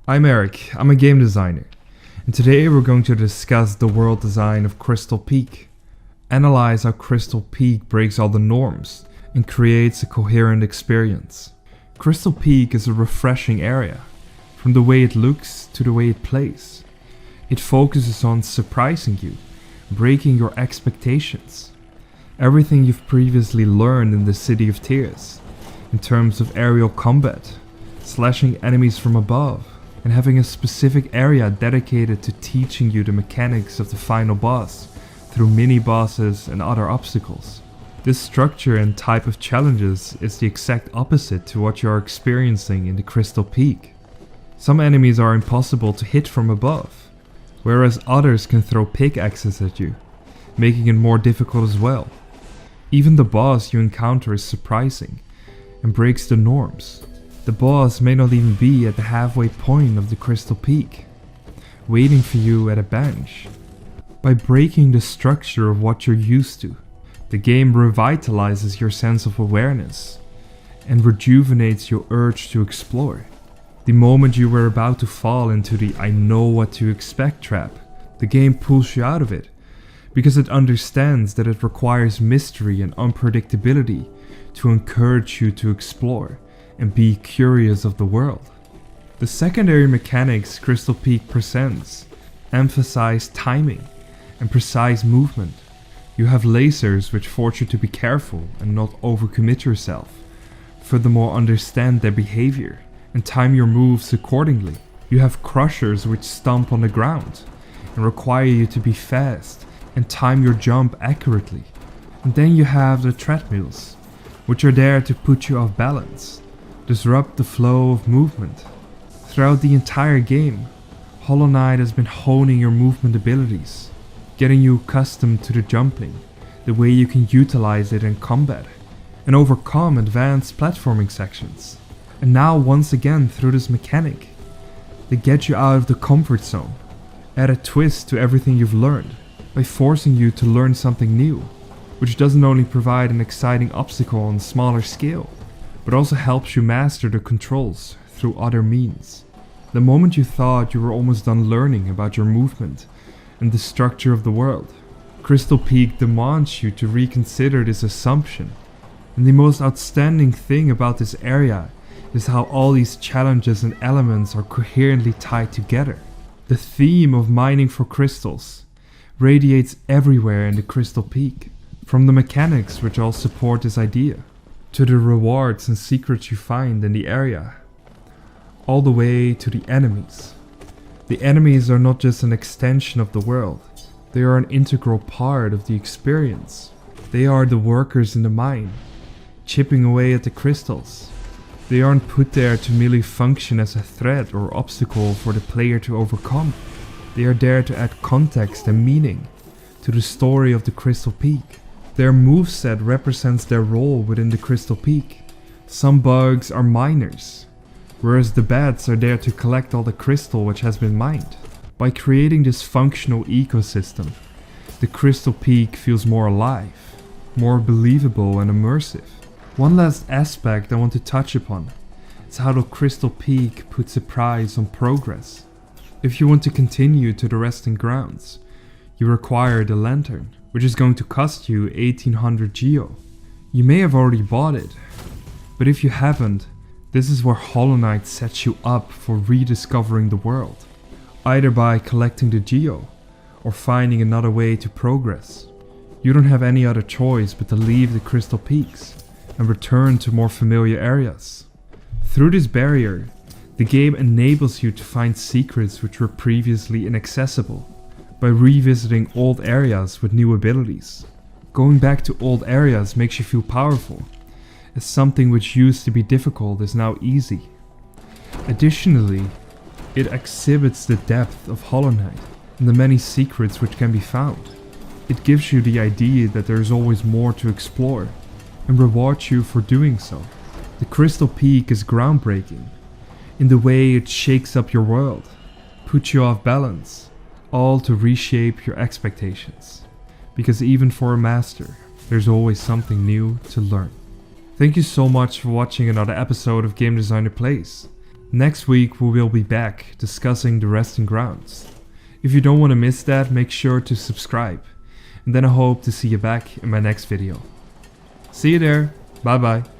I'm Eric, I'm a game designer, and today we're going to discuss the world design of Crystal Peak. Analyze how Crystal Peak breaks all the norms and creates a coherent experience. Crystal Peak is a refreshing area, from the way it looks to the way it plays. It focuses on surprising you, breaking your expectations. Everything you've previously learned in the City of Tears, in terms of aerial combat, slashing enemies from above, and having a specific area dedicated to teaching you the mechanics of the final boss through mini-bosses and other obstacles. This structure and type of challenges is the exact opposite to what you are experiencing in the Crystal Peak. Some enemies are impossible to hit from above, whereas others can throw pickaxes at you, making it more difficult as well. Even the boss you encounter is surprising and breaks the norms. The boss may not even be at the halfway point of the Crystal Peak, waiting for you at a bench. By breaking the structure of what you're used to, the game revitalizes your sense of awareness and rejuvenates your urge to explore. The moment you were about to fall into the "I know what to expect" trap, the game pulls you out of it, because it understands that it requires mystery and unpredictability to encourage you to explore and be curious of the world. The secondary mechanics Crystal Peak presents emphasize timing and precise movement. You have lasers which force you to be careful and not overcommit yourself. Furthermore, understand their behavior and time your moves accordingly. You have crushers which stomp on the ground and require you to be fast and time your jump accurately. And then you have the treadmills, which are there to put you off balance, disrupt the flow of movement. Throughout the entire game, Hollow Knight has been honing your movement abilities, getting you accustomed to the jumping, the way you can utilize it in combat, and overcome advanced platforming sections. And now once again through this mechanic, they get you out of the comfort zone, add a twist to everything you've learned, by forcing you to learn something new, which doesn't only provide an exciting obstacle on a smaller scale, but also helps you master the controls through other means. The moment you thought you were almost done learning about your movement and the structure of the world, Crystal Peak demands you to reconsider this assumption. And the most outstanding thing about this area is how all these challenges and elements are coherently tied together. The theme of mining for crystals radiates everywhere in the Crystal Peak, from the mechanics which all support this idea, to the rewards and secrets you find in the area, all the way to the enemies. The enemies are not just an extension of the world, they are an integral part of the experience. They are the workers in the mine, chipping away at the crystals. They aren't put there to merely function as a threat or obstacle for the player to overcome. They are there to add context and meaning to the story of the Crystal Peak. Their moveset represents their role within the Crystal Peak. Some bugs are miners, whereas the bats are there to collect all the crystal which has been mined. By creating this functional ecosystem, the Crystal Peak feels more alive, more believable and immersive. One last aspect I want to touch upon is how the Crystal Peak puts a price on progress. If you want to continue to the resting grounds, you require the lantern, which is going to cost you 1800 geo. You may have already bought it, but if you haven't, this is where Hollow Knight sets you up for rediscovering the world, either by collecting the geo or finding another way to progress. You don't have any other choice but to leave the Crystal Peaks and return to more familiar areas. Through this barrier, the game enables you to find secrets which were previously inaccessible, by revisiting old areas with new abilities. Going back to old areas makes you feel powerful, as something which used to be difficult is now easy. Additionally, it exhibits the depth of Hollow Knight and the many secrets which can be found. It gives you the idea that there is always more to explore, and rewards you for doing so. The Crystal Peak is groundbreaking in the way it shakes up your world, puts you off balance, all to reshape your expectations. Because even for a master, there's always something new to learn. Thank you so much for watching another episode of Game Designer Plays. Next week we will be back discussing the resting grounds. If you don't want to miss that, make sure to subscribe. And then I hope to see you back in my next video. See you there. Bye bye.